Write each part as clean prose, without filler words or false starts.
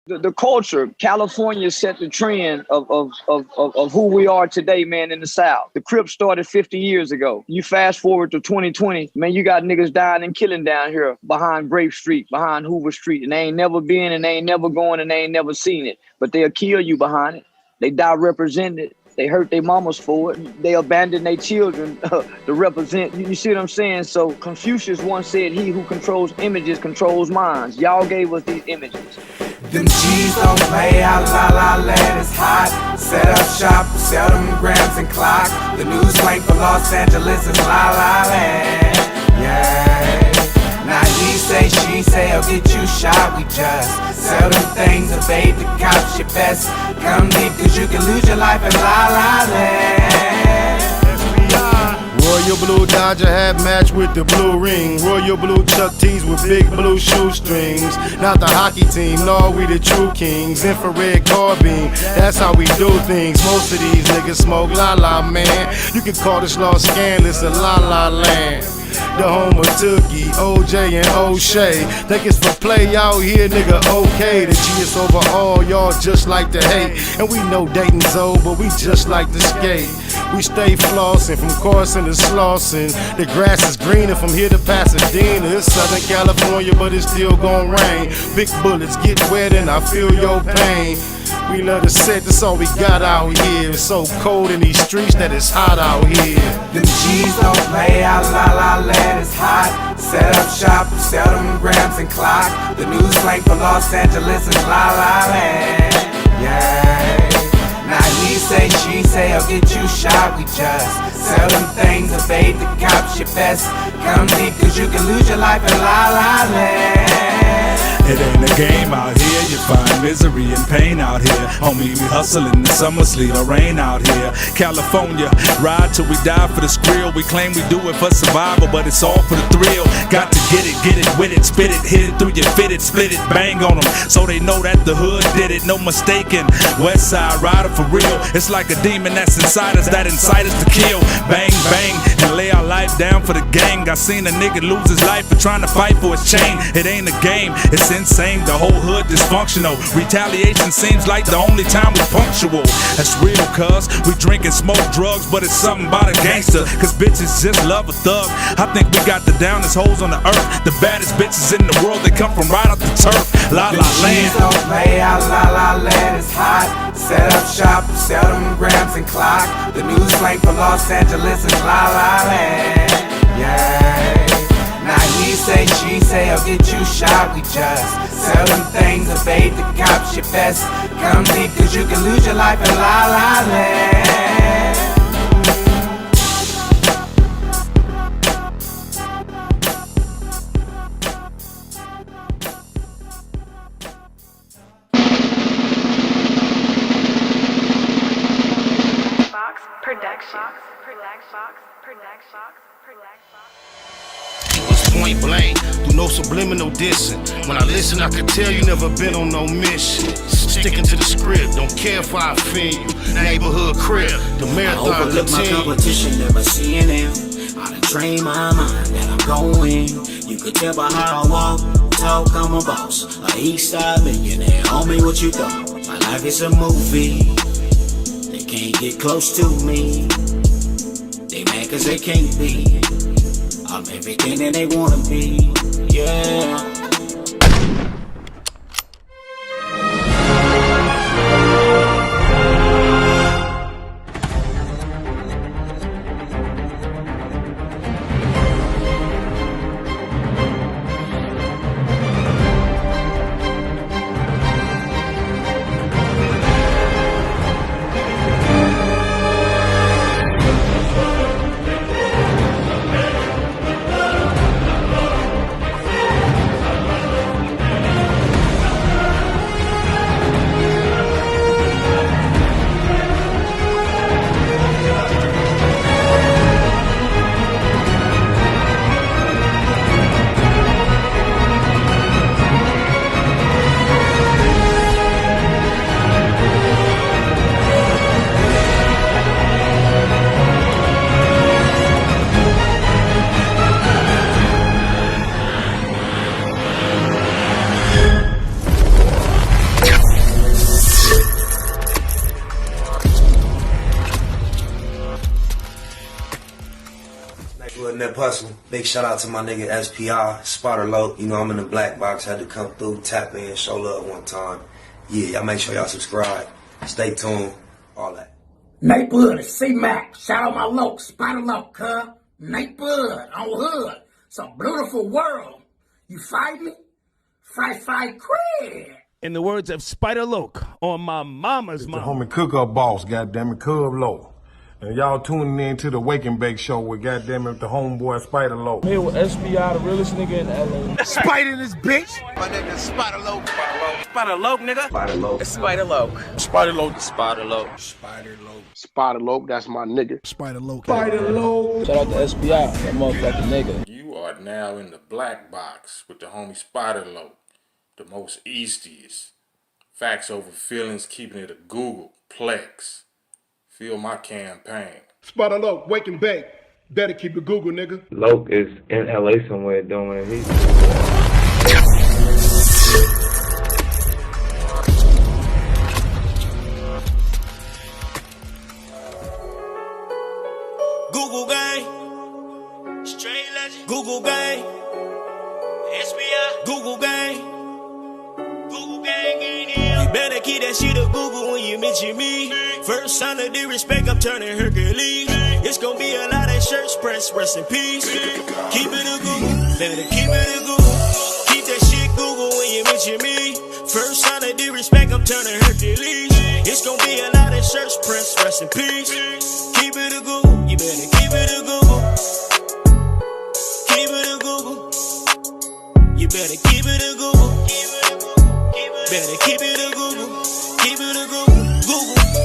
The culture, California set the trend of who we are today, man, in the South. The Crips started 50 years ago. You fast forward to 2020, man, you got niggas dying and killing down here behind Bricc Street, behind Hoover Street, and they ain't never been and they ain't never going and they ain't never seen it. But they'll kill you behind it. They die represented. They hurt their mamas for it. They abandon their children to represent. You see what I'm saying? So Confucius once said, he who controls images controls minds. Y'all gave us these images. Them G's don't play out, la la land is hot. Set up shop, sell them grams and clock. The new slang for Los Angeles is la la land. Yeah. Now he say, she say, I'll get you shot. We just sell them things, evade the cops. You best come deep, cause you can lose your life in la la land. Royal blue Dodger hat matched with the blue ring. Royal blue Chuck tees with big blue shoestrings. Not the hockey team, no, we the true kings. Infrared carbine, that's how we do things. Most of these niggas smoke la la, man. You can call this Los Scandalous a la la land. The home of Tookie, OJ and O'Shea. Think it's for play out here, nigga, okay. The G is over all, y'all just like to hate. And we know Dayton's old, but we just like to skate. We stay flossing from Carson to Slauson. The grass is greener from here to Pasadena. It's Southern California, but it's still gon' rain. Big bullets get wet and I feel your pain. We love to set, that's all we got out here. It's so cold in these streets that it's hot out here. Them G's don't play out, la la land is hot. Set up shop, sell them grams and clock. The new slang for Los Angeles is la la land. Yeah. Now he say, she say, I'll get you shot. We just sell them things, evade the cops. You best come deep, cause you can lose your life in la la land. It ain't a game out here, you find misery and pain out here. Homie, we hustling in summer, sleet or rain out here. California, ride till we die for the skrill. We claim we do it for survival, but it's all for the thrill. Got to get it with it, spit it, hit it through your fit it, split it, bang on them, so they know that the hood did it. No mistaking, West Side rider for real. It's like a demon that's inside us, that incite us to kill. Bang, bang, and lay our life down for the gang. I seen a nigga lose his life for trying to fight for his chain. It ain't a game, it's insane, the whole hood dysfunctional. Retaliation seems like the only time we punctual. That's real, cuz we drink and smoke drugs, but it's something about a gangster, cause bitches just love a thug. I think we got the downest hoes on the earth, the baddest bitches in the world, they come from right off the turf. La la land. Don't play out, la la land is hot. Set up shop, sell them grams and clock. The new slang for Los Angeles is la la land. Yeah. Now he say, she say, I'll get you shot. We just sell them things, evade the cops. You best come deep, cause you can lose your life in la la land. Point blank, through no subliminal dissing. When I listen, I could tell you never been on no mission. Sticking to the script, don't care if I offend you. Neighborhood crib, the marathon I overlook my competition, never seeing them. I done train my mind that I'm going. You could tell by how I walk, talk, I'm a boss. A east side millionaire, homie, what you thought? My life is a movie. They can't get close to me. They mad cause they can't be. I'm everything that they wanna be, yeah. Hip Hustle. Big shout out to my nigga SPI, Spotter Low. You know I'm in the black box, had to come through, tap in, show love one time. Yeah, y'all make sure y'all subscribe. Stay tuned, all that. Nate Blood, C-Mac, shout out my loc, Spider Loc, cuz. Nate Blood, on hood. It's a beautiful world. You fight me? Fight, Craig. In the words of Spider Loc on my mama's The homie cook-up boss, goddammit, Cub Low. And y'all tuning in to the Wake and Bake Show with goddammit the homeboy Spider Low. Here with SPI, the realest nigga in LA. Spider this bitch. My nigga Spider Low. Spider Low, nigga. Spider Low. Spider Low. Spider Loc. Spider Low. Spider Low. Spider Loc, that's my nigga. Spider Low. Spider Low. Shout out to SPI, that motherfucking nigga. You are now in the black box with the homie Spider Low, the most eastiest. Facts over feelings, keeping it a Google Plex. Feel my campaign. Spider Low, Wake and Bake. Better keep it Google, nigga. Loc is in LA somewhere doing it. Google gang, straight legend. Google gang, SBI. Google gang, Google gang ain't here. You better keep that shit a Google when you mention me. First sign of disrespect, I'm turning Hercules. It's gonna be a lot of shirts pressed, rest in peace. Keep it a Google, better keep it a Google. Keep that shit Google when you mention me. First sign of disrespect, I'm turning Hercules. It's gonna be a lot of shirts pressed, rest in peace. Keep it a Google, you better keep it a Google. Keep it a Google. You better keep it a Google. Better keep it a Google. Keep it a Google.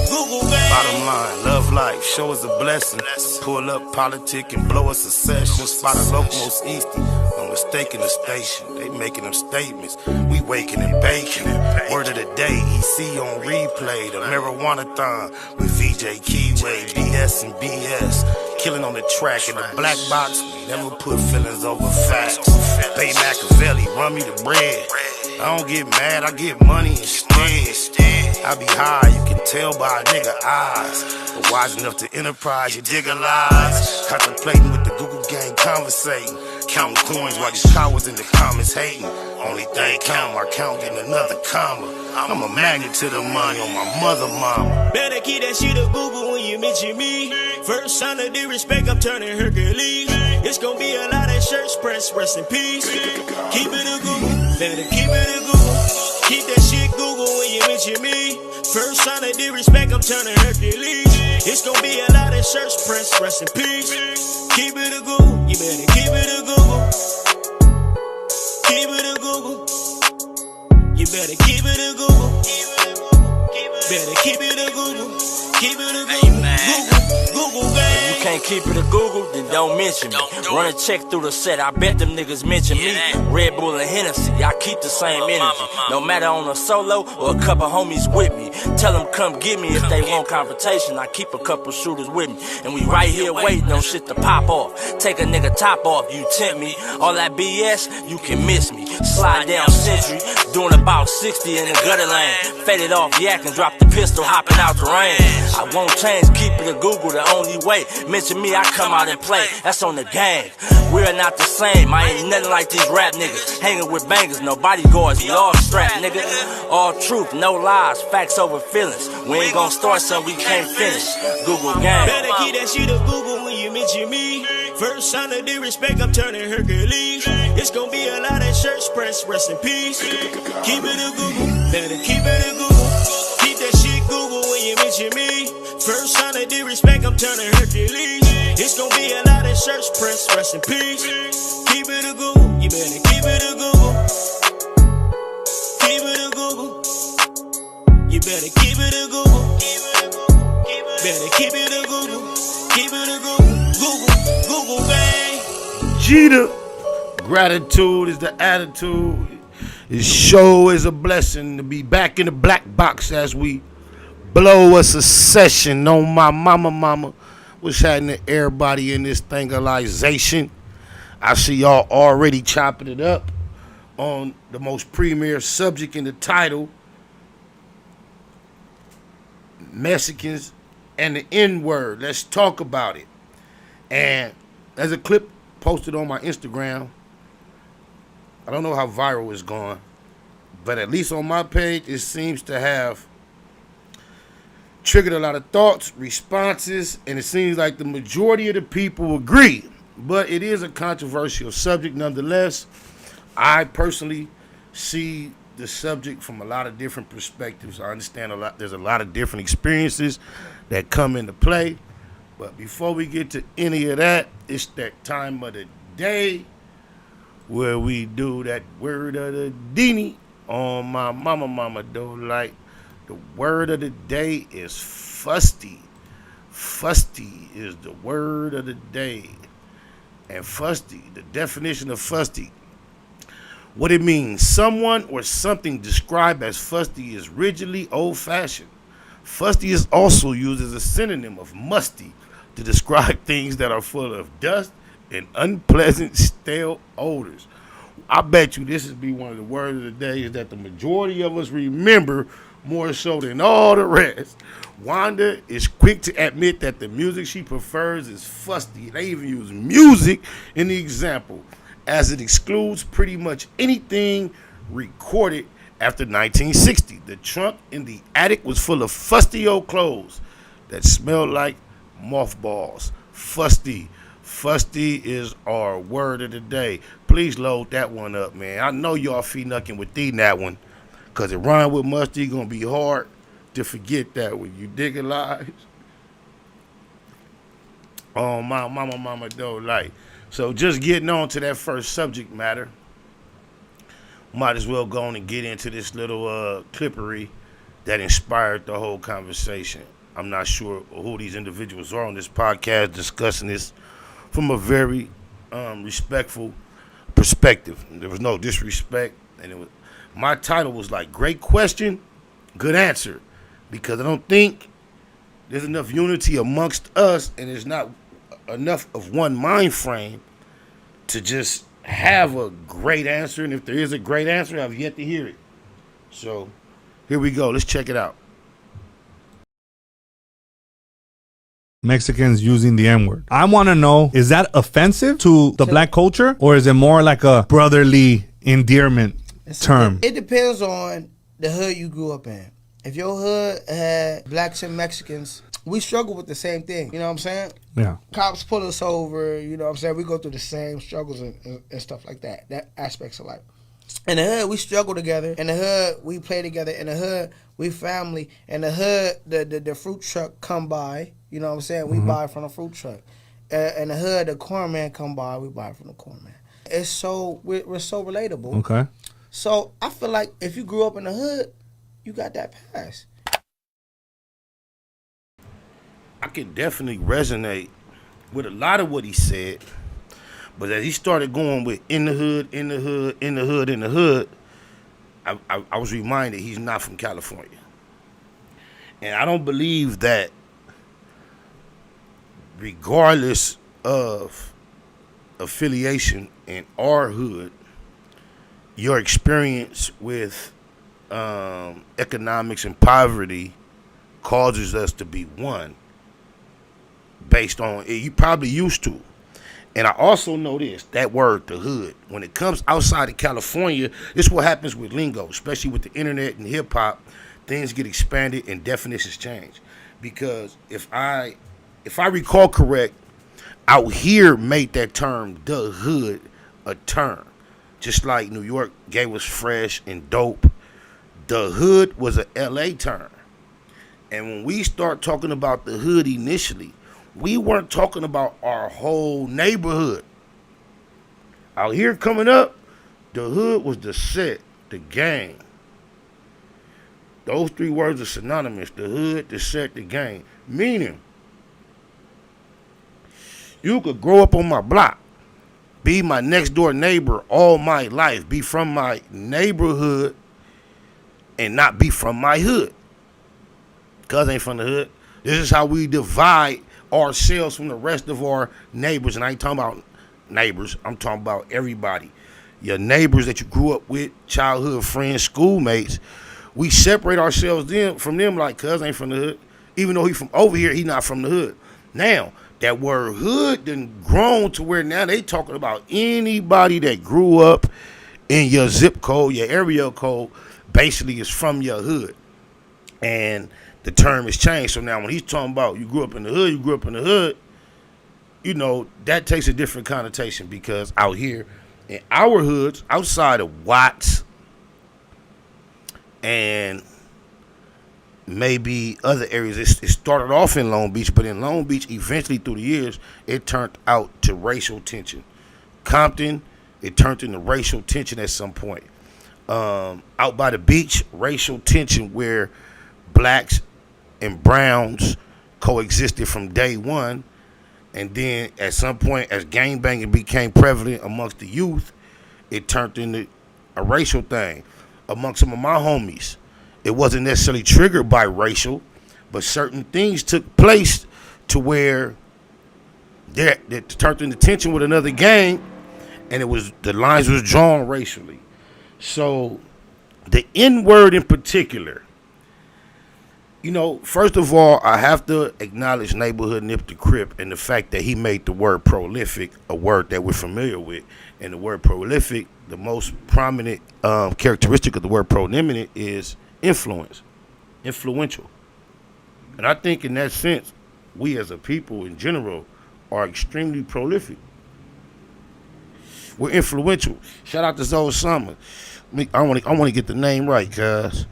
Google, gang. Bottom line, love life, show us a blessing. Pull up politic and blow us a session. Spider Low, most easty. No mistaking the station. They making them statements. We waking and baking. Word of the day, EC on replay. The marijuana-thon with VJ Keyway, BS and BS. Killing on the track in the black box. We never put feelings over facts. Baymaacbiz, run me the bread. I don't get mad, I get money instead. I be high, you can tell by a nigga eyes. But wise enough to enterprise, you dig a lies. Contemplating with the Google gang, conversating. Counting coins while these cowards in the comments hating. Only thing count, I count getting another comma. I'm a magnet to the money on my mother mama. Better keep that shit a Google when you mention me. First sign of disrespect, I'm turning Hercules. It's gonna be a lot of shirts pressed, rest in peace. Keep it a Google, better keep it a Google. Keep that shit Google when you mention me. First sign of disrespect, I'm turning Hercules. It's gonna be a lot of shirts pressed, rest in peace. Keep it a Google, you better keep it a Google. Keep it a Google. You better keep it a Google. Better keep it a Google. Keep it a Google. Google gang. You can't keep it a Google, then don't mention me. Run a check through the set, I bet them niggas mention me. Red Bull and Hennessy, I keep the same energy. No matter on a solo or a couple homies with me. Tell them come get me if they want confrontation. I keep a couple shooters with me. And we right here waiting on shit to pop off. Take a nigga top off, you tempt me. All that BS, you can miss me. Slide down Century, doing about 60 in the gutter lane. Faded off yak and drop the pistol, hopping out the rain. I won't change, keep it a Google, the only way. Mention me, I come out and play. That's on the gang. We're not the same. I ain't nothing like these rap niggas. Hanging with bangers, no bodyguards, we all strapped, nigga. All truth, no lies, facts over feelings. We ain't gonna start something we can't finish. Google gang. Better keep that shit a Google when you mention me. First sign of disrespect, I'm turning Hercules. It's gonna be a lot of shirts pressed, rest in peace. Keep it a Google, better keep it a Google. Keep that shit Google when you mention me. First sign of disrespect, I'm turning Hercules. It's gonna be a lot of shirts pressed, rest in peace. Keep it a Google, you better keep it a Google. Keep it a Google. You better keep it a Google. Better keep it a Google. Keep it a Google. Google gang. Jeter. Gratitude is the attitude. This show is a blessing to be back in the black box as we blow us a session on my mama. What's happening to everybody in this thingalization? I see y'all already chopping it up on the most premier subject in the title, Mexicans and the N-word. Let's talk about it. And there's a clip posted on my Instagram. I don't know how viral it's gone, but at least on my page, it seems to have triggered a lot of thoughts, responses, and it seems like the majority of the people agree. But it is a controversial subject nonetheless. I personally see the subject from a lot of different perspectives. I understand there's a lot of different experiences that come into play. But before we get to any of that, it's that time of the day where we do that word of the dini on my mama though. Like, the word of the day is fusty. Fusty is the word of the day. And fusty, the definition of fusty, what it means: someone or something described as fusty is rigidly old-fashioned. Fusty is also used as a synonym of musty to describe things that are full of dust and unpleasant stale odors. I bet you this would be one of the words of the day is that the majority of us remember more so than all the rest. Wanda is quick to admit that the music she prefers is fusty. They even use music in the example, as it excludes pretty much anything recorded after 1960. The trunk in the attic was full of fusty old clothes that smelled like mothballs. Fusty. Fusty is our word of the day. Please load that one up, man. I know y'all nucking with that one, because it rhyme with musty. Gonna be hard to forget that one. You dig it, lies? Oh, my mama though, like. So just getting on to that first subject matter, might as well go on and get into this little clippery that inspired the whole conversation. I'm not sure who these individuals are on this podcast discussing this from a very respectful perspective. There was no disrespect, and my title was like, great question, good answer, because I don't think there's enough unity amongst us, and there's not enough of one mind frame to just have a great answer. And if there is a great answer, I've yet to hear it. So here we go. Let's check it out. Mexicans using the N-word. I want to know, is that offensive to the black culture, or is it more like a brotherly endearment term? It depends on the hood you grew up in. If your hood had blacks and Mexicans, we struggle with the same thing. You know what I'm saying? Yeah. Cops pull us over. You know what I'm saying? We go through the same struggles and stuff like that. That aspects of life. In the hood, we struggle together. In the hood, we play together. In the hood, we family. In the hood, the fruit truck come by. You know what I'm saying? We buy from the fruit truck. In the hood, the corn man come by. We buy from the corn man. It's so we're so relatable. Okay. So I feel like if you grew up in the hood, you got that pass. I can definitely resonate with a lot of what he said, but as he started going with in the hood, in the hood, in the hood, in the hood, I was reminded he's not from California. And I don't believe that regardless of affiliation in our hood, your experience with economics and poverty causes us to be one based on it. You probably used to. And I also know this, that word, the hood, when it comes outside of California, this is what happens with lingo, especially with the internet and hip hop. Things get expanded and definitions change. Because if I recall correct, out here made that term, the hood, a term. Just like New York gave us fresh and dope, the hood was a LA term. And when we start talking about the hood initially, we weren't talking about our whole neighborhood. Out here coming up, the hood was the set, the gang. Those three words are synonymous. The hood, the set, the gang. Meaning, you could grow up on my block, be my next door neighbor all my life, be from my neighborhood, and not be from my hood. Cuz ain't from the hood. This is how we divide ourselves from the rest of our neighbors. And I ain't talking about neighbors, I'm talking about everybody. Your neighbors that you grew up with, childhood friends, schoolmates. We separate ourselves from them like cuz ain't from the hood. Even though he from over here, he not from the hood. Now, that word hood done grown to where now they talking about anybody that grew up in your zip code, your area code, basically is from your hood. And the term has changed. So now when he's talking about you grew up in the hood, you know, that takes a different connotation because out here in our hoods, outside of Watts and maybe other areas, it started off in Long Beach, but in Long Beach, eventually through the years, it turned out to racial tension. Compton, it turned into racial tension at some point. Out by the beach, racial tension where blacks and browns coexisted from day one. And then at some point, as gangbanging became prevalent amongst the youth, it turned into a racial thing. Amongst some of my homies, it wasn't necessarily triggered by racial, but certain things took place to where it turned into tension with another gang, and the lines was drawn racially. So the N word in particular, you know, first of all, I have to acknowledge Neighborhood Nip the Crip and the fact that he made the word prolific a word that we're familiar with. And the word prolific, the most prominent characteristic of the word prominent is influential. And I think in that sense, we as a people in general are extremely prolific. We're influential. Shout out to Zoe Summer. I want to get the name right, cuz.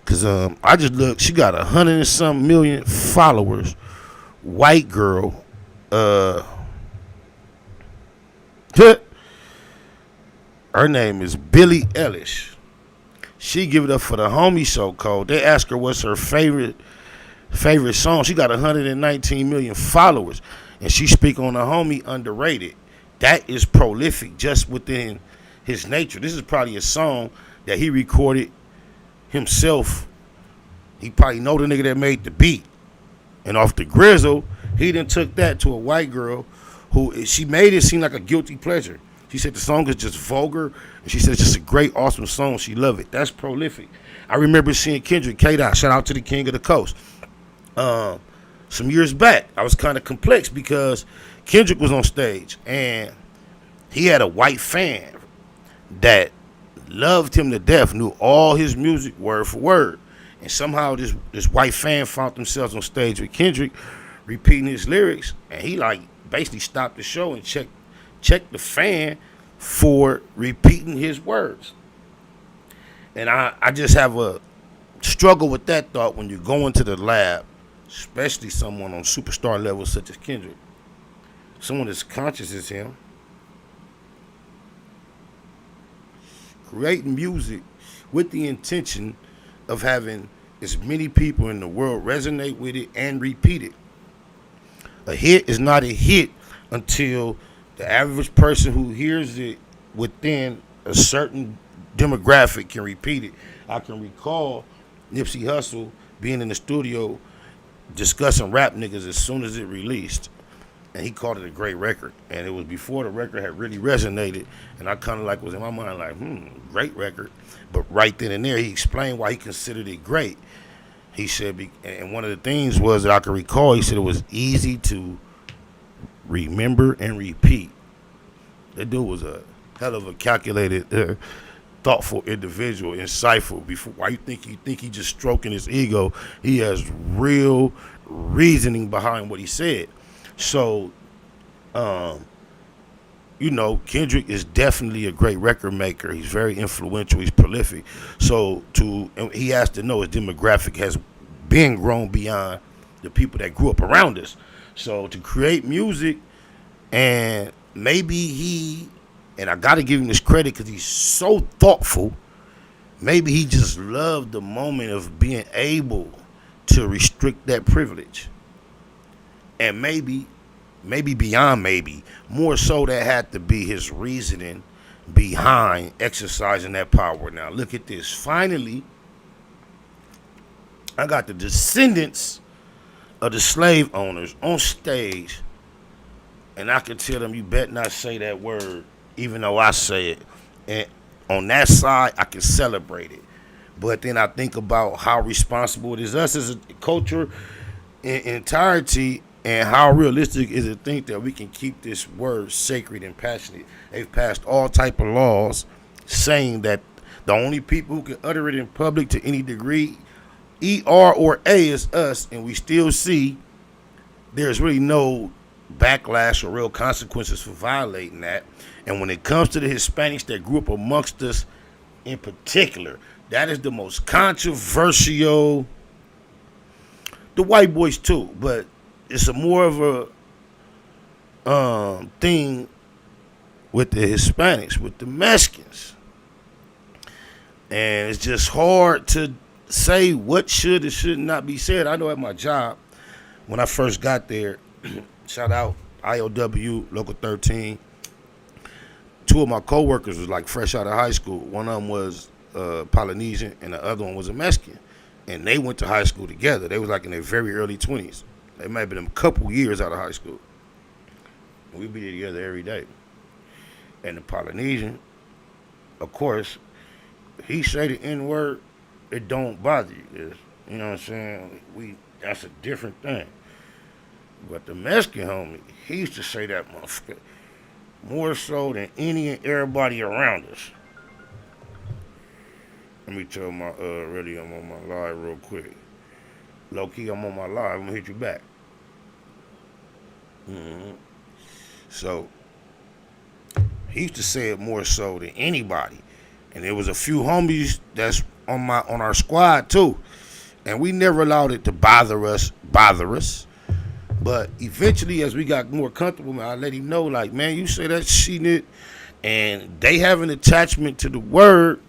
Cause I just looked, she got 100 and some million followers. White girl. Her name is Billie Eilish. She give it up for the homie so cold. They ask her what's her favorite song. She got 119 million followers. And she speak on the homie Underrated. That is prolific just within his nature. This is probably a song that he recorded himself. He probably know the nigga that made the beat. And off the grizzle, he then took that to a white girl who she made it seem like a guilty pleasure. She said the song is just vulgar, and she said it's just a great, awesome song. She loved it. That's prolific. I remember seeing Kendrick, K-Dot, shout out to the king of the coast. Some years back, I was kind of complex because Kendrick was on stage, and he had a white fan that loved him to death, knew all his music word for word. And somehow this white fan found themselves on stage with Kendrick repeating his lyrics, and he like basically stopped the show and checked the fan for repeating his words. And I just have a struggle with that thought when you go into the lab, especially someone on superstar levels such as Kendrick, someone as conscious as him, creating music with the intention of having as many people in the world resonate with it and repeat it. A hit is not a hit until the average person who hears it within a certain demographic can repeat it. I can recall Nipsey Hussle being in the studio discussing rap niggas as soon as it released. And he called it a great record. And it was before the record had really resonated. And I kind of like was in my mind like, great record. But right then and there, he explained why he considered it great. He said, and one of the things was that I can recall, he said it was easy to remember and repeat. That dude was a hell of a calculated, thoughtful individual, insightful. Why you think he just stroking his ego? He has real reasoning behind what he said. So, you know, Kendrick is definitely a great record maker. He's very influential. He's prolific. So and he has to know his demographic has been grown beyond the people that grew up around us. So to create music, and maybe and I got to give him this credit because he's so thoughtful, maybe he just loved the moment of being able to restrict that privilege. And maybe beyond maybe, more so that had to be his reasoning behind exercising that power. Now, look at this. Finally, I got the descendants of the slave owners on stage, and I can tell them, you better not say that word, even though I say it. And on that side, I can celebrate it. But then I think about how responsible it is us as a culture in entirety And how realistic is it to think that we can keep this word sacred and passionate? They've passed all type of laws saying that the only people who can utter it in public to any degree, ER or A, is us, and we still see there's really no backlash or real consequences for violating that. And when it comes to the Hispanics that grew up amongst us in particular, that is the most controversial. The white boys too, but it's a more of a thing with the Hispanics, with the Mexicans. And it's just hard to say what should and should not be said. I know at my job, when I first got there, shout out IOW, Local 13, two of my coworkers was like fresh out of high school. One of them was Polynesian and the other one was a Mexican. And they went to high school together. They was like in their very early 20s. They might have been a couple years out of high school. We'd be together every day. And the Polynesian, of course, he say the N-word, it don't bother you. You know what I'm saying? That's a different thing. But the Mexican homie, he used to say that motherfucker more so than any and everybody around us. Let me tell my really I'm on my live real quick. Low key, I'm on my live. I'm gonna hit you back. So he used to say it more so than anybody, and there was a few homies that's on our squad too, and we never allowed it to bother us. But eventually, as we got more comfortable, I let him know, like, man, you say that shit, and they have an attachment to the word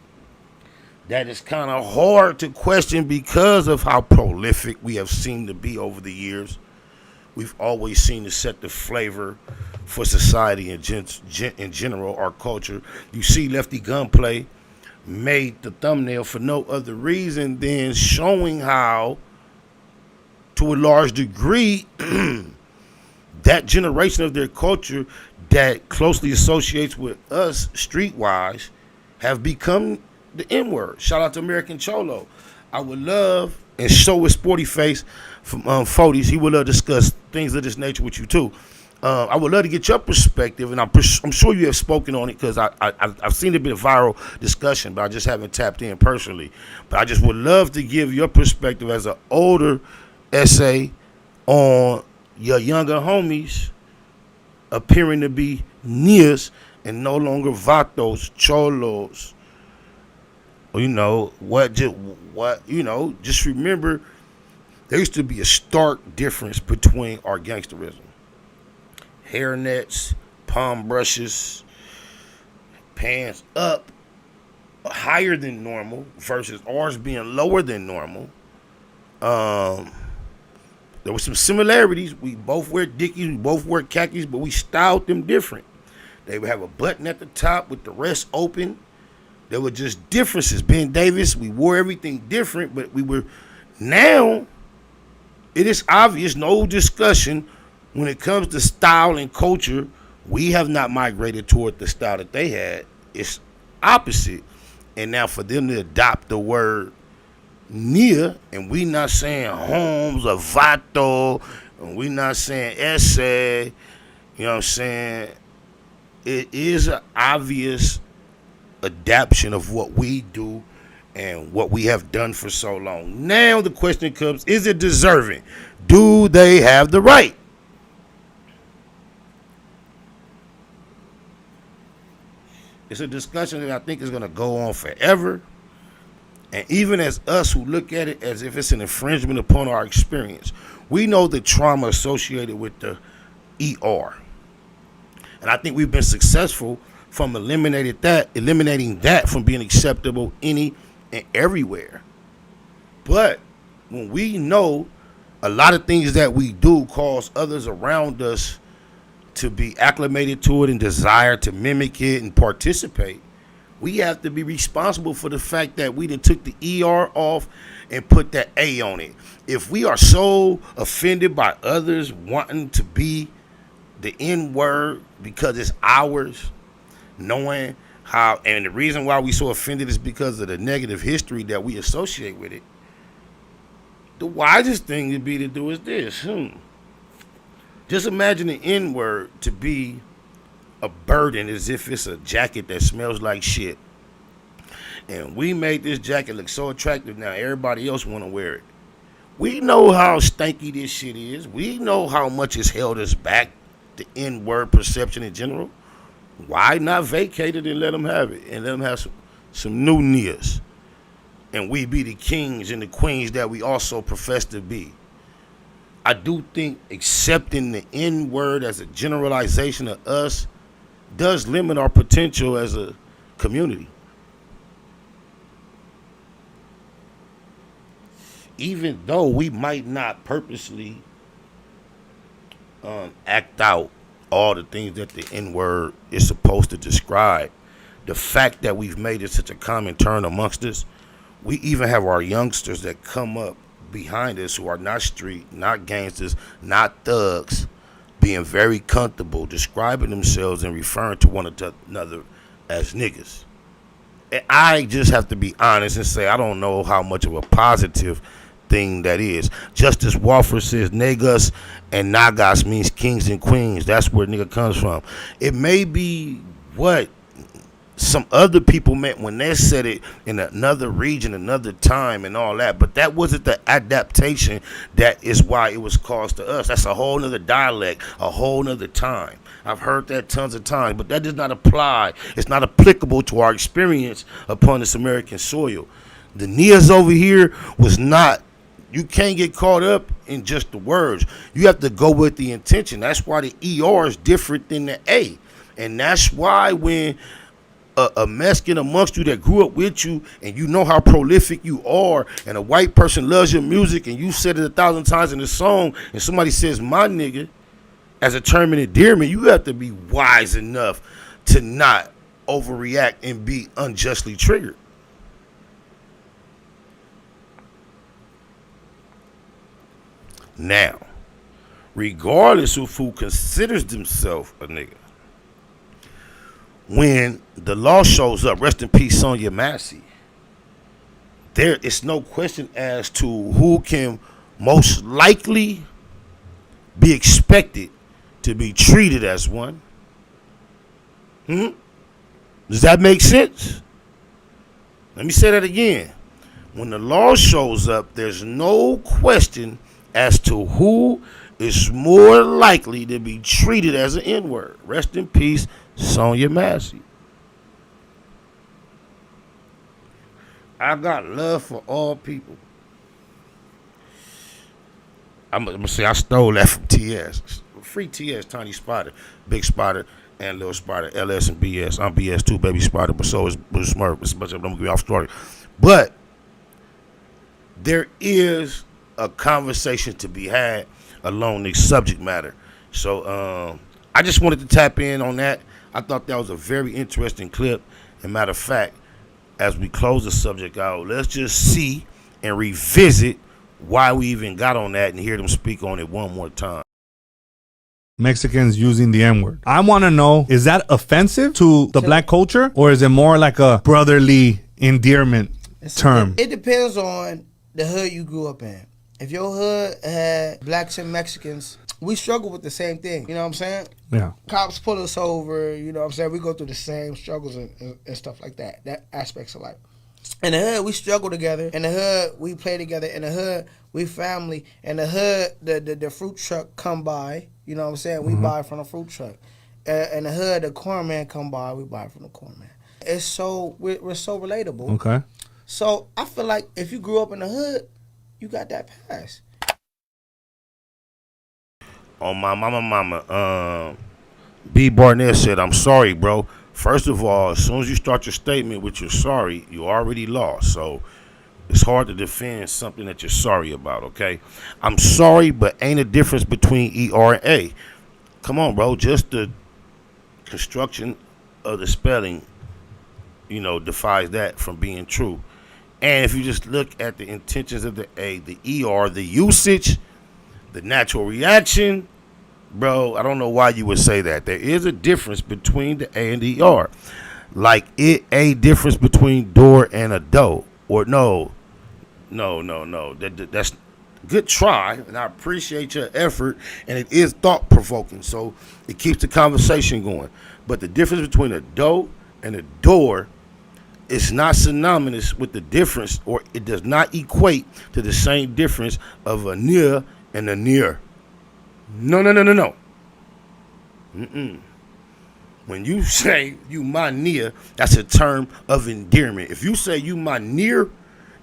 that is kind of hard to question because of how prolific we have seemed to be over the years. We've always seen to set the flavor for society in general, our culture. You see Lefty Gunplay made the thumbnail for no other reason than showing how, to a large degree, that generation of their culture that closely associates with us streetwise have become the N-word. Shout out to American Cholo. I would love, and so with Sporty Face from 40s, he would love to discuss things of this nature with you too. I would love to get your perspective, and I'm sure you have spoken on it because I've seen it be a viral discussion, but I just haven't tapped in personally. But I just would love to give your perspective as an older essay on your younger homies appearing to be Nias and no longer Vatos, Cholos. You know, just remember there used to be a stark difference between our gangsterism. Hairnets, palm brushes, pants up higher than normal versus ours being lower than normal. There were some similarities. We both wear Dickies, we both wear khakis, but we styled them different. They would have a button at the top with the rest open. There were just differences. Ben Davis, we wore everything different, but now it is obvious, no discussion, when it comes to style and culture, we have not migrated toward the style that they had. It's opposite. And now for them to adopt the word Nia, and we not saying Holmes or Vato, and we not saying Essay, you know what I'm saying? It is an obvious adaptation of what we do and what we have done for so long. Now the question comes, is it deserving? Do they have the right? It's a discussion that I think is going to go on forever. And even as us who look at it as if it's an infringement upon our experience, we know the trauma associated with the ER. And I think we've been successful from eliminating that from being acceptable any and everywhere. But when we know a lot of things that we do cause others around us to be acclimated to it and desire to mimic it and participate, we have to be responsible for the fact that we done took the ER off and put that A on it. If we are so offended by others wanting to be the N-word because it's ours, knowing how, and the reason why we so offended is because of the negative history that we associate with it, the wisest thing to be to do is this. Just imagine the N-word to be a burden as if it's a jacket that smells like shit. And we made this jacket look so attractive now everybody else want to wear it. We know how stanky this shit is. We know how much it's held us back, the N-word perception in general. Why not vacate it and let them have it and let them have some new nears? And we be the kings and the queens that we also profess to be. I do think accepting the N-word as a generalization of us does limit our potential as a community. Even though we might not purposely act out all the things that the N-word is supposed to describe, the fact that we've made it such a common term amongst us, we even have our youngsters that come up behind us who are not street, not gangsters, not thugs, being very comfortable describing themselves and referring to one another as niggas. And I just have to be honest and say I don't know how much of a positive thing that is. Justice Walford says niggas and nagas means kings and queens. That's where nigga comes from. It may be what some other people meant when they said it in another region, another time and all that, but that wasn't the adaptation that is why it was caused to us. That's a whole nother dialect, a whole nother time. I've heard that tons of times, but that does not apply. It's not applicable to our experience upon this American soil. The Nias over here was not, you can't get caught up in just the words. You have to go with the intention. That's why the ER is different than the A. And that's why when a Mexican amongst you that grew up with you and you know how prolific you are and a white person loves your music and you said it 1,000 times in the song and somebody says my nigga as a term of endearment, you have to be wise enough to not overreact and be unjustly triggered. Now, regardless of who considers themselves a nigga, when the law shows up, rest in peace, Sonya Massey, there is no question as to who can most likely be expected to be treated as one. Does that make sense? Let me say that again. When the law shows up, there's no question as to who is more likely to be treated as an N-word. Rest in peace, Sonya Massey. I got love for all people. I'm gonna say I stole that from TS. Free TS, Tiny Spider, Big Spider, and Little Spider, LS and BS. I'm BS too, Baby Spider, but so is Smurf. It's a bunch of them get off story. But there is a conversation to be had along the subject matter. So I just wanted to tap in on that. I thought that was a very interesting clip. And matter of fact, as we close the subject out, let's just see and revisit why we even got on that and hear them speak on it one more time. Mexicans using the N-word. I want to know, is that offensive to the black culture, or is it more like a brotherly endearment term? It depends on the hood you grew up in. If your hood had blacks and Mexicans, we struggle with the same thing. You know what I'm saying? Yeah. Cops pull us over. You know what I'm saying? We go through the same struggles and stuff like that. That aspects of life. In the hood, we struggle together. In the hood, we play together. In the hood, we family. In the hood, the fruit truck come by. You know what I'm saying? We buy from the fruit truck. In the hood, the corn man come by. We buy from the corn man. It's so we're so relatable. Okay. So I feel like if you grew up in the hood, you got that pass. On my mama, B. Barnett said, I'm sorry, bro. First of all, as soon as you start your statement with you're sorry, you already lost. So it's hard to defend something that you're sorry about, okay? I'm sorry, but ain't a difference between ER and A. Come on, bro. Just the construction of the spelling, you know, defies that from being true. And if you just look at the intentions of the A, the ER, the usage, the natural reaction, bro, I don't know why you would say that. There is a difference between the A and the ER. Like a difference between door and a dough. Or no. That's good try, and I appreciate your effort, and it is thought-provoking, so it keeps the conversation going. But the difference between a door and a door is not synonymous with the difference, or it does not equate to the same difference of a near and a near. No. When you say you my near, that's a term of endearment. If you say you my near,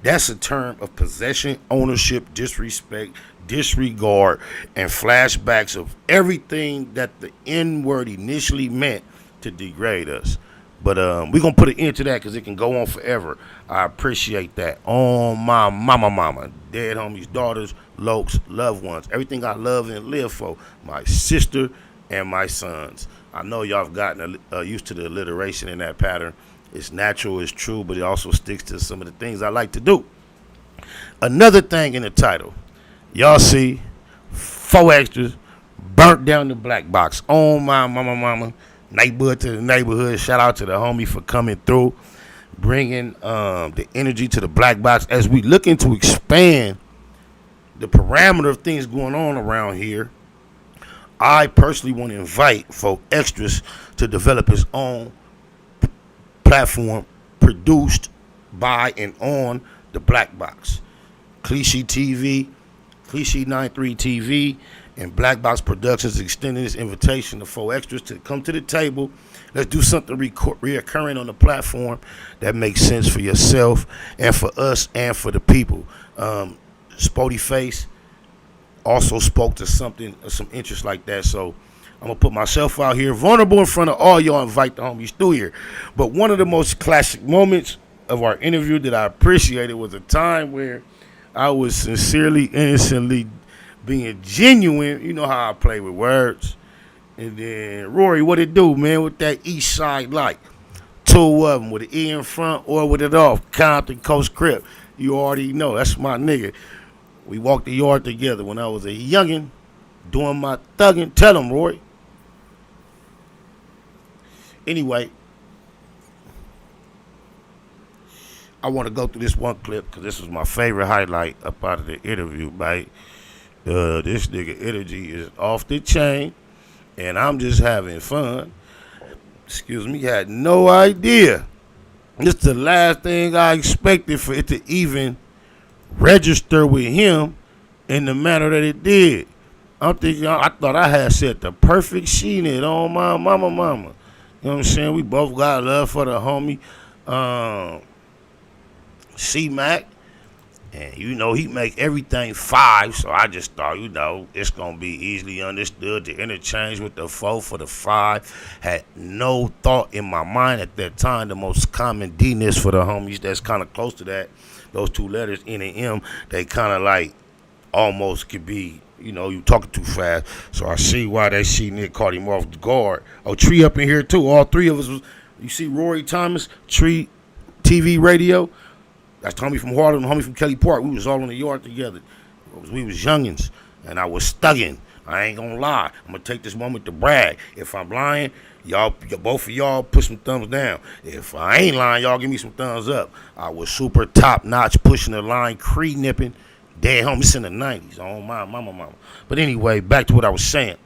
that's a term of possession, ownership, disrespect, disregard, and flashbacks of everything that the N-word initially meant to degrade us. But we're going to put an end to that because it can go on forever. I appreciate that. On my mama, dead homies, daughters, lokes, loved ones, everything I love and live for, my sister and my sons. I know y'all have gotten used to the alliteration in that pattern. It's natural, it's true, but it also sticks to some of the things I like to do. Another thing in the title, y'all see 4Xtraz burnt down the black box. On my mama, neighborhood to the neighborhood. Shout out to the homie for coming through, bringing the energy to the black box as we looking to expand the parameter of things going on around here. I personally want to invite 4Xtraz to develop his own platform produced by and on the black box. Cliche TV, Cliche 93 TV, and Black Box Productions extending this invitation to 4Xtraz to come to the table. Let's do something reoccurring on the platform that makes sense for yourself and for us and for the people. Spody Face also spoke to something of some interest like that, so I'm going to put myself out here, vulnerable in front of all y'all, invite the homies through here. But one of the most classic moments of our interview that I appreciated was a time where I was sincerely, innocently being genuine. You know how I play with words. And then, Rory, what it do, man, with that east side light? Two of them, with an E in front or with it off. Compton, Coast Crip. You already know, that's my nigga. We walked the yard together when I was a youngin', doing my thuggin'. Tell him, Rory. Anyway, I want to go through this one clip because this was my favorite highlight up out of the interview, right? This nigga energy is off the chain, and I'm just having fun. Excuse me, had no idea. This is the last thing I expected for it to even register with him in the manner that it did. I'm thinking, I thought I had set the perfect sheen it on my mama. You know what I'm saying? We both got love for the homie C-Mac. And, you know, he make everything 5, so I just thought, you know, it's going to be easily understood. The interchange with the 4 for the 5 had no thought in my mind at that time. The most common D-ness for the homies that's kind of close to that, those two letters, N and M, they kind of like almost could be, you know, you talking too fast. So I see why they see Nick caught him off guard. Oh, Tree up in here too. All three of us was, you see Rory Thomas, Tree TV Radio. That's the homie from Harlem, the homie from Kelly Park. We was all in the yard together. We was youngins, and I was stugging. I ain't gonna lie. I'm gonna take this moment to brag. If I'm lying, y'all, both of y'all put some thumbs down. If I ain't lying, y'all give me some thumbs up. I was super top notch, pushing the line, Cree nipping. Dead home, it's in the 90s. Oh, my mama. But anyway, back to what I was saying.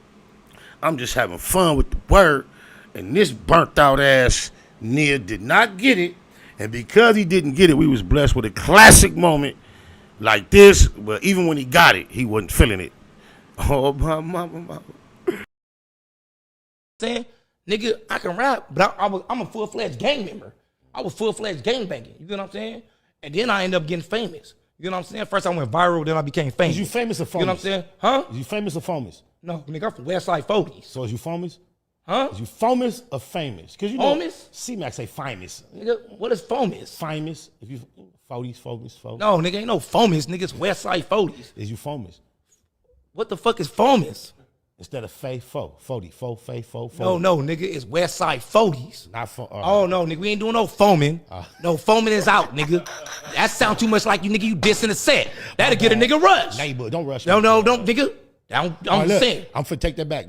I'm just having fun with the word, and this burnt out ass Nia did not get it. And because he didn't get it, we was blessed with a classic moment like this. But even when he got it, he wasn't feeling it. Oh, my mama. Saying, nigga, I can rap, but I'm a full-fledged gang member. I was full-fledged gang banging. You know what I'm saying? And then I ended up getting famous. You know what I'm saying? First I went viral, then I became famous. Is you famous or famous? You know what I'm saying? Huh? Is you famous or famous? No, nigga, I'm from Westside 40s. So is you famous? Huh? Is you famous or famous? Because you know, famous? C-Mac say famous. Nigga, what is famous? Famous. If you 40s, famous. No, nigga, ain't no famous. Nigga, it's Westside 40s. Is you famous? What the fuck is famous? Instead of Faye, 40. No, nigga, it's Westside 40s. Not for. Oh, no, nigga, we ain't doing no foaming. No, foaming is out, nigga. That sound too much like you, nigga, you dissing the set. That'll get a nigga rush. Neighbor, don't rush. No, don't, nigga. I'm saying. I'm finna take that back.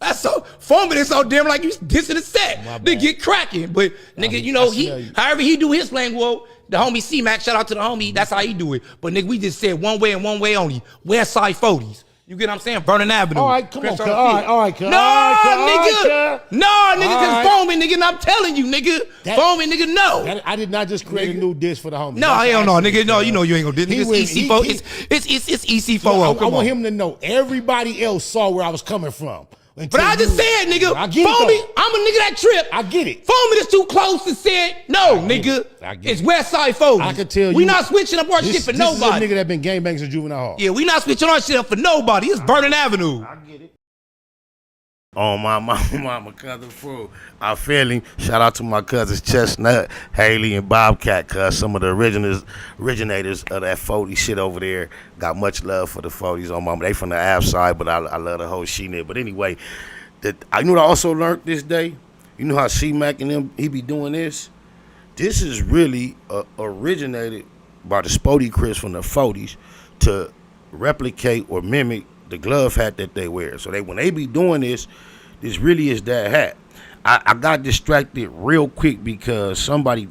That's so foaming. It's so damn like you dissing the set. They get cracking, but nigga, you know however he do his playing. Well, the homie C-Mac, shout out to the homie. That's how he do it. But nigga, we just said one way and one way only. West Side 40s. You get what I'm saying? Vernon Avenue. All right, come on, cuz. All right, cuz. No, nigga. No, nigga, cause foaming, nigga, and I'm telling you, nigga. Foaming, nigga, no. I did not just create a new dish for the homie. No, hell no, nigga. No, you know you ain't gonna do it. It's EC4. It's EC4. I want him to know everybody else saw where I was coming from. But I just said, nigga, Foamy, I'm a nigga that trip. I get it. Foamy is too close to say, no, nigga. It's West Side 40s. I can tell you. We not switching up our shit for nobody. This is a nigga that been gangbanging since juvenile hall. Yeah, we not switching our shit up for nobody. It's Vernon Avenue. I get it. On my mama cousin fool. I feel him. Shout out to my cousins Chestnut, Haley, and Bobcat, cuz some of the originators of that 40 shit over there. Got much love for the 40s on mama. They from the Ave side, but I love the whole shit. But anyway, I knew what I also learned this day. You know how C-Mac and them, he be doing this? This is really originated by the Spody Crips from the 40s to replicate or mimic the glove hat that they wear. So when they be doing this really is that hat. I got distracted real quick because somebody,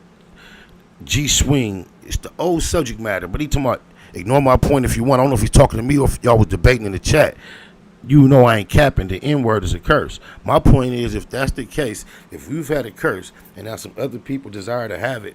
G-Swing, it's the old subject matter, but he talking about, ignore my point if you want. I don't know if he's talking to me or if y'all was debating in the chat. You know I ain't capping. The N-word is a curse. My point is, if that's the case, if we've had a curse and now some other people desire to have it,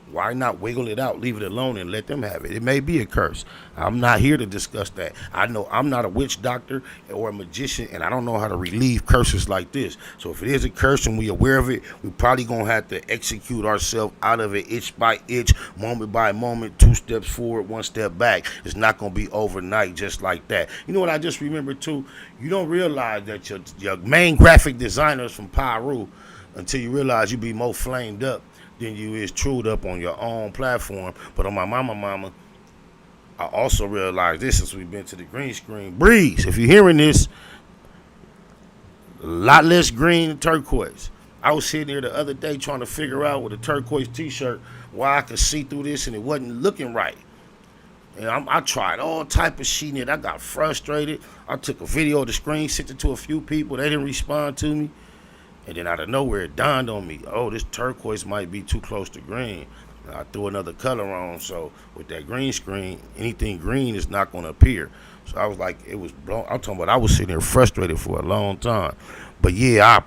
why not wiggle it out, leave it alone, and let them have it? It may be a curse. I'm not here to discuss that. I know I'm not a witch doctor or a magician, and I don't know how to relieve curses like this. So if it is a curse and we aware of it, we probably going to have to execute ourselves out of it inch by inch, moment by moment, 2 steps forward, 1 step back. It's not going to be overnight just like that. You know what I just remembered, too? You don't realize that your main graphic designer is from Peru until you realize you be more flamed up than you is trued up on your own platform. But on my mama, I also realized this since we've been to the green screen. Breeze, if you're hearing this, a lot less green and turquoise. I was sitting there the other day trying to figure out with a turquoise t-shirt why I could see through this and it wasn't looking right. And I tried all type of shit in it. I got frustrated. I took a video of the screen, sent it to a few people. They didn't respond to me. And then out of nowhere, it dawned on me, oh, this turquoise might be too close to green. And I threw another color on, so with that green screen, anything green is not going to appear. So I was like, it was blown. I'm talking about I was sitting there frustrated for a long time. But yeah,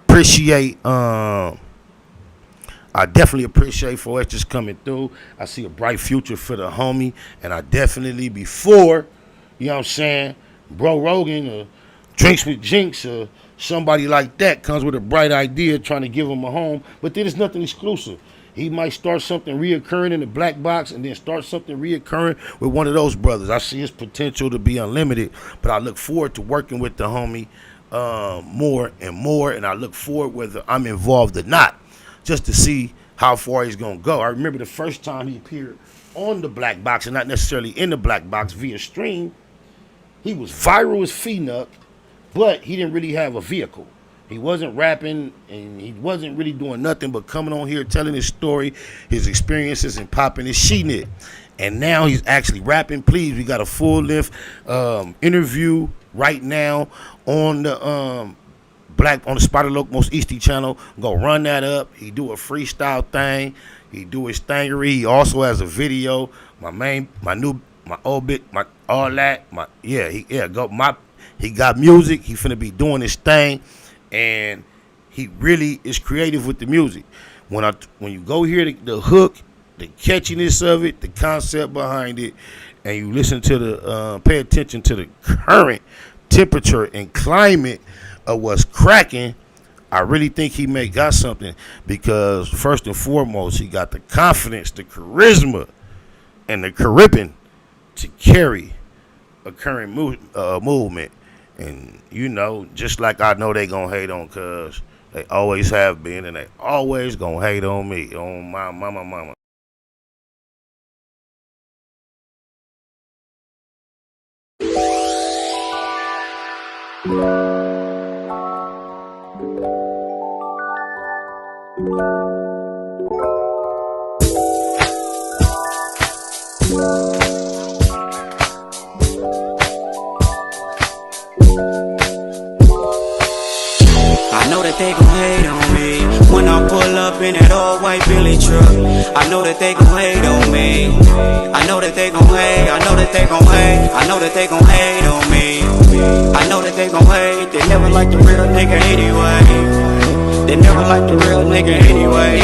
I definitely appreciate 4X just coming through. I see a bright future for the homie. And I definitely, before, you know what I'm saying, Bro Rogan, Drinks with Jinx, somebody like that comes with a bright idea trying to give him a home, but then it's nothing exclusive. He might start something reoccurring in the black box and then start something reoccurring with one of those brothers. I see his potential to be unlimited, but I look forward to working with the homie more and more, and I look forward whether I'm involved or not, just to see how far he's going to go. I remember the first time he appeared on the black box and not necessarily in the black box via stream, he was viral as Phenuck, but he didn't really have a vehicle. He wasn't rapping, and he wasn't really doing nothing but coming on here, telling his story, his experiences, and popping his shit. And now he's actually rapping. Please, we got a full-length interview right now on the on the Spider Loc Most Easty channel. Go run that up. He do a freestyle thing. He do his thingery. He also has a video. He got music. He finna be doing his thing, and he really is creative with the music. When you go hear the hook, the catchiness of it, the concept behind it, and you listen to the pay attention to the current temperature and climate of what's cracking, I really think he got something, because first and foremost, he got the confidence, the charisma, and the caribbean to carry a current movement. And, you know, just like I know they gonna hate on cuz, they always have been, and they always gonna hate on me, on my mama. they gon' hate on me when I pull up in that old white Billy truck. I know that they gon' hate on me. I know that they gon' hate. I know that they gon' hate. I know that they gon' hate on me. I know that they gon' hate. They never like the real nigga anyway. They never like the real nigga anyway.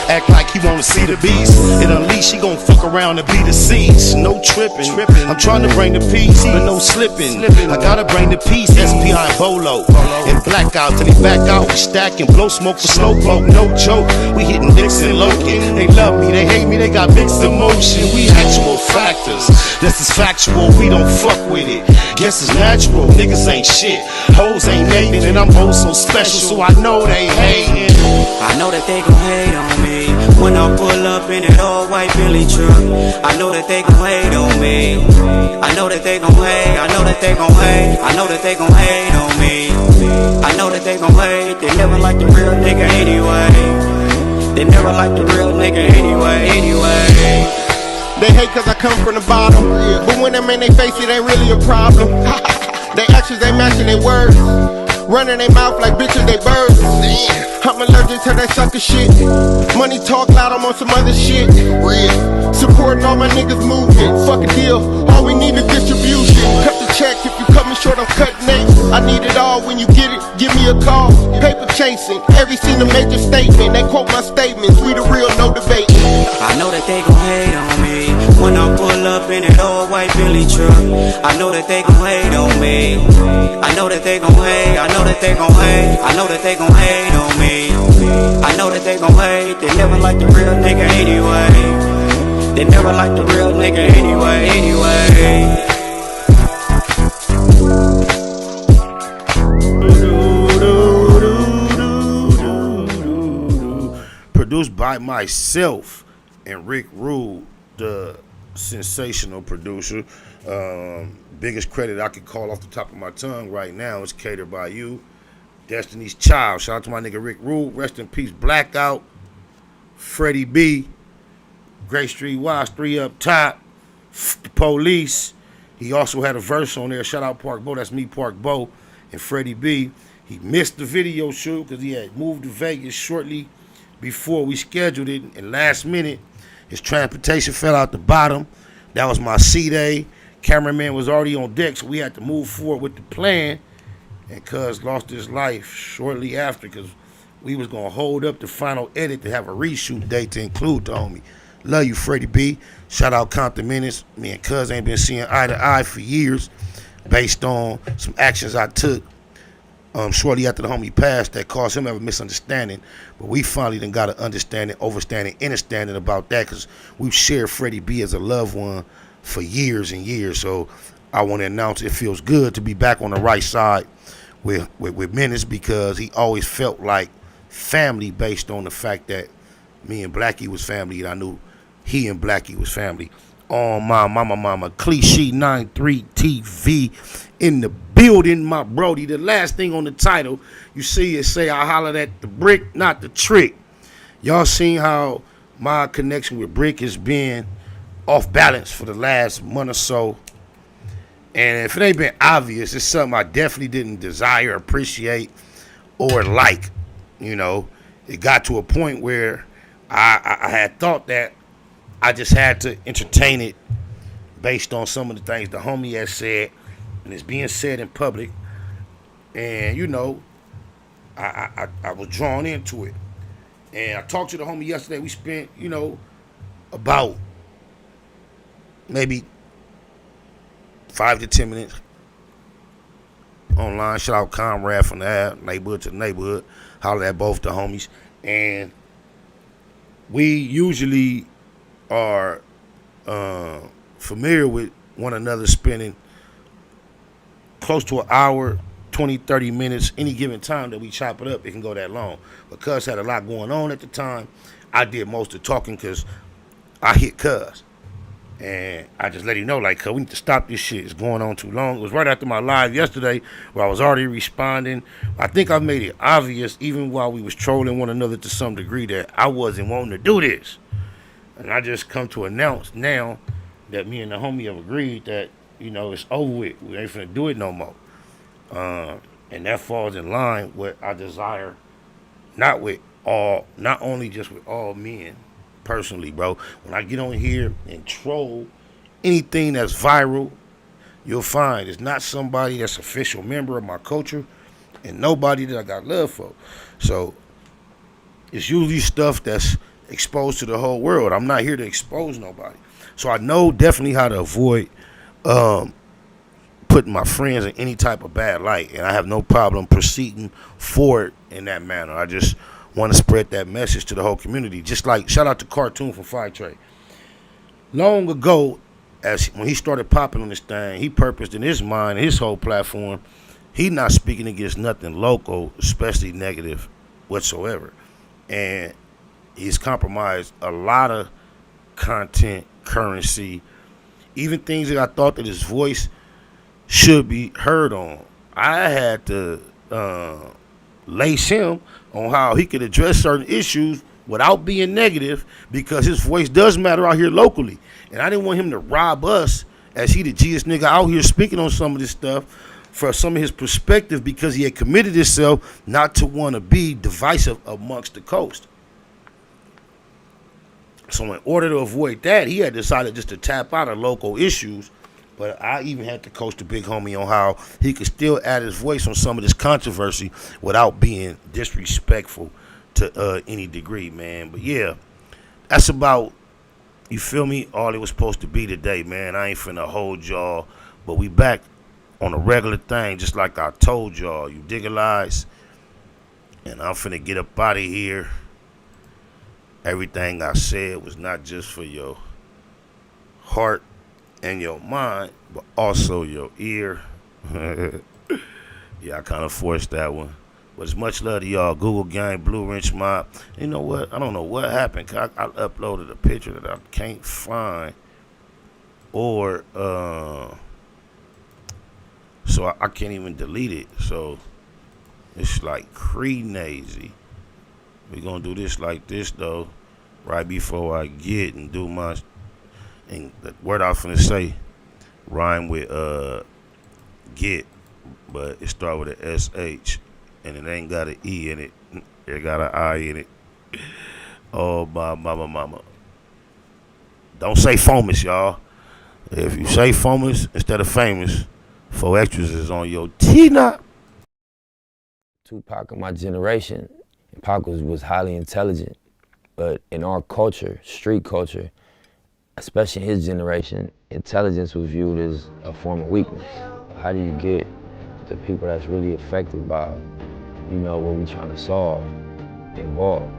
Act like he wanna see the beast. It unleash, he gon' fuck around and be the seeds. No tripping. I'm trying to bring the peace, but no slipping. I gotta bring the peace. SPI and Bolo. And blackout till he back out. We stacking, blow smoke for slowpoke. No joke. We hitting Dix and Logan. They love me, they hate me, they got mixed emotion. We actual factors. This is factual, we don't fuck with it. Guess it's natural, niggas ain't shit. Hoes ain't Nathan, and I'm oh so special, so I know they hating. I know that they gon' hate on me when I pull up in that old white Billy truck. I know that they gon' hate on me. I know that they gon' hate. I know that they gon' hate. I know that they gon' hate on me. I know that they gon' hate. They never like the real nigga anyway. They never like the real nigga anyway. They hate cause I come from the bottom, but when I'm in their face it ain't really a problem. They actions ain't matching their words, running their mouth like bitches they birds. I'm allergic to that sucker shit. Money talk loud, I'm on some other shit. Real. Supporting all my niggas movement. Fuck a deal, all we need is distribution. Cut the check if you coming short, I'm cutting it. I need it all, when you get it, give me a call. Paper chasing, every scene a major statement. They quote my statements, we the real, no debate. I know that they gon' hate on me when I pull up in that old white Billy truck. I know that they gon' hate on me. I know that they gon' hate. I know that they gon' hate. I know that they gon' hate on me. I know that they gon' hate. They never like the real nigga anyway. They never like the real nigga anyway. Produced by myself and Rick Rule, the sensational producer. Biggest credit I could call off the top of my tongue right now is Catered by You, Destiny's Child. Shout out to my nigga Rick Rule. Rest in peace, Blackout, Freddie B, Great Street Watch, 3 Up Top, The Police. He also had a verse on there. Shout out Park Bo. That's me, Park Bo, and Freddie B. He missed the video shoot because he had moved to Vegas shortly before we scheduled it, and last minute his transportation fell out the bottom. That was my C-Day. Cameraman was already on deck, so we had to move forward with the plan. And Cuz lost his life shortly after because we was going to hold up the final edit to have a reshoot date to include the homie. Love you, Freddie B. Shout out Compton Menace. Me and Cuz ain't been seeing eye to eye for years based on some actions I took shortly after the homie passed that caused him to have a misunderstanding. But we finally done got an understanding, overstanding, understanding about that because we've shared Freddie B as a loved one for years and years. So I want to announce it feels good to be back on the right side with Menace because he always felt like family based on the fact that me and Blackie was family and I knew he and Blackie was family. On my mama, Cliche 93 TV in the building, my brody. The last thing on the title you see is say I hollered at the Bricc, not the Tricc. Y'all seen how my connection with Bricc has been off balance for the last month or so. And if it ain't been obvious, it's something I definitely didn't desire, appreciate, or like. You know, it got to a point where I had thought that I just had to entertain it based on some of the things the homie has said, and it's being said in public. And, you know, I was drawn into it. And I talked to the homie yesterday. We spent, you know, about maybe 5 to 10 minutes online. Shout out Comrade from the app, neighborhood to neighborhood. Holler at both the homies. And we usually are familiar with one another spending close to an hour, 20, 30 minutes, any given time that we chop it up, it can go that long. But Cuz had a lot going on at the time. I did most of the talking because I hit Cuz. And I just let him know, like, Cuz, we need to stop this shit. It's going on too long. It was right after my live yesterday where I was already responding. I think I made it obvious, even while we was trolling one another to some degree, that I wasn't wanting to do this. And I just come to announce now that me and the homie have agreed that, you know, it's over with. We ain't finna do it no more. And that falls in line with I desire, not only just with all men, personally, bro. When I get on here and troll anything that's viral, you'll find it's not somebody that's official member of my culture and nobody that I got love for. So it's usually stuff that's exposed to the whole world. I'm not here to expose nobody. So I know definitely how to avoid putting my friends in any type of bad light, and I have no problem proceeding forward in that manner. I just want to spread that message to the whole community. Just like, shout out to Cartoon from Fire Trade. Long ago, when he started popping on this thing, he purposed in his mind, his whole platform, he not speaking against nothing local, especially negative whatsoever. And he's compromised a lot of content, currency, even things that I thought that his voice should be heard on. I had to lace him on how he could address certain issues without being negative, because his voice does matter out here locally. And I didn't want him to rob us, as he the G's nigga out here speaking on some of this stuff, for some of his perspective, because he had committed himself not to want to be divisive amongst the coast. So in order to avoid that, he had decided just to tap out of local issues. But I even had to coach the big homie on how he could still add his voice on some of this controversy without being disrespectful to any degree, man. But yeah, that's about, you feel me, all it was supposed to be today, man. I ain't finna hold y'all, but we back on a regular thing, just like I told y'all. You digitalize, and I'm finna get up out of here. Everything I said was not just for your heart and your mind, but also your ear. Yeah, I kind of forced that one. But it's much love to y'all. Google Gang, Blue Wrench Mob. You know what? I don't know what happened. I uploaded a picture that I can't find. Or, so I can't even delete it. So it's like crazy. We're going to do this like this, though, right before I get and do my, and the word I was finna say rhyme with get, but it start with a SH, and it ain't got an E in it. It got an I in it. Oh, my mama. Don't say famous, y'all. If you say famous instead of famous, 4Xtraz is on your T-Knot. Tupac of my generation, Pac was highly intelligent, but in our culture, street culture, especially in his generation, intelligence was viewed as a form of weakness. How do you get the people that's really affected by, what we're trying to solve involved?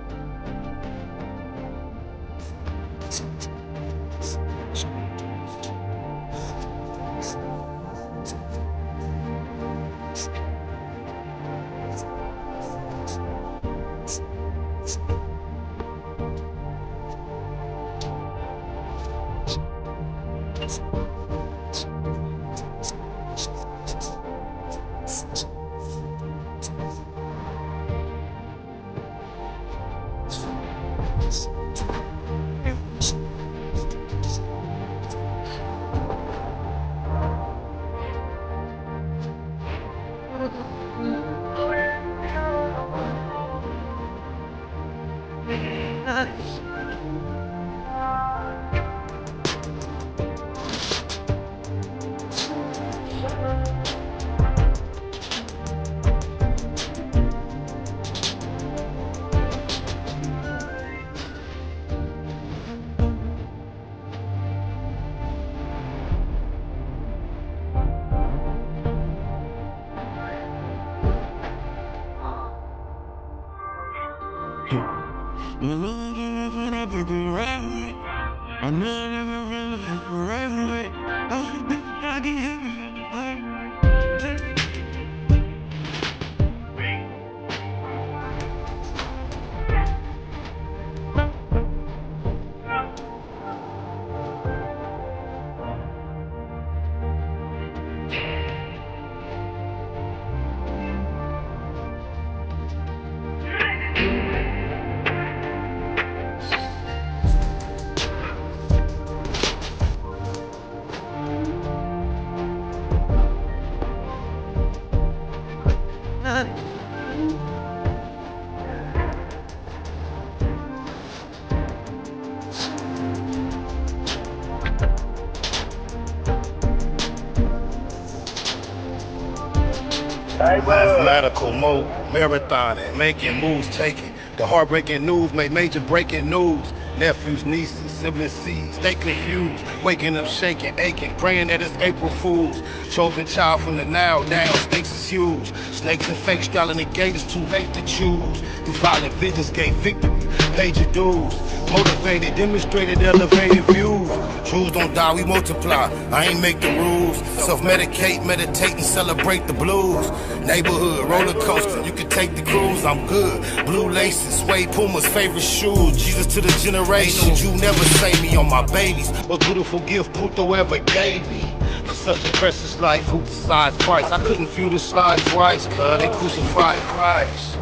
Mathematical mode, marathoning, making moves, taking the heartbreaking news, made major breaking news. Nephews, nieces, siblings, seeds, they confused. Waking up, shaking, aching, praying that it's April Fools. Chosen child from the now, down, stakes is huge. Snakes and fake straddling the gate is too late to choose. These violent visions gave victory, paid your dues. Motivated, demonstrated, elevated views. Truths don't die, we multiply. I ain't make the rules. Self-medicate, meditate, and celebrate the blues. Neighborhood, roller coaster, you can take the cruise, I'm good. Blue laces, suede Puma's favorite shoes. Jesus to the generation, you never say me on my babies. What beautiful gift Puto ever gave me. For such a precious life, who decides price? I couldn't view the slide twice, cuz they crucified Christ.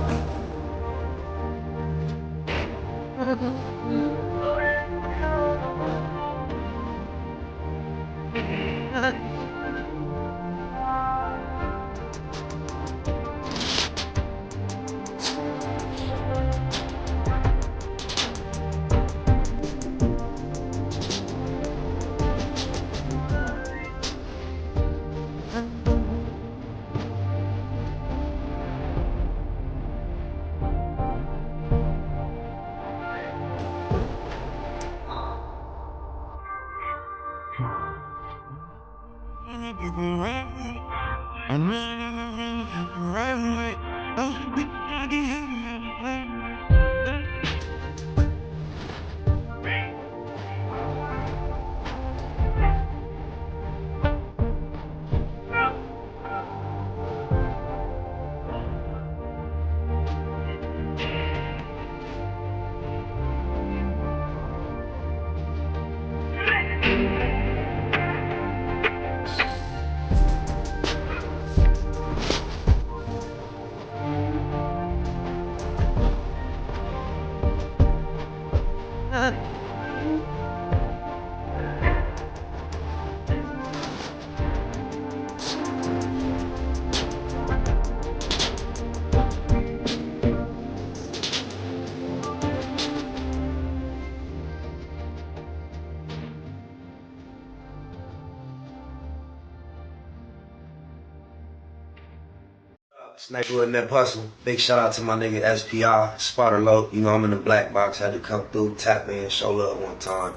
Sniper in that hustle. Big shout out to my nigga SPI, Spotter Low. You know I'm in the black box. Had to come through, tap in, show love one time.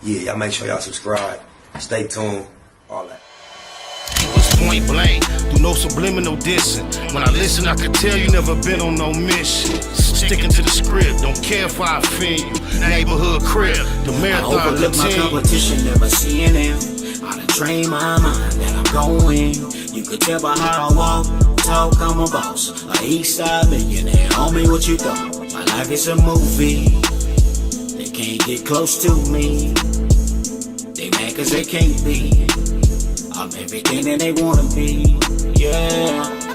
Yeah, y'all make sure y'all subscribe. Stay tuned. All that. It was point blank, through no subliminal dissing. When I listen, I could tell you never been on no mission. Sticking to the script, don't care if I offend you. Neighborhood crib, the marathon I overlook my competition, never seeing them. I done trained my mind that I'm going. You could tell by how I walk, talk, I'm a boss. A Eastside millionaire, homie, what you thought? My life is a movie. They can't get close to me. They mad cause they can't be. I'm everything that they wanna be, yeah.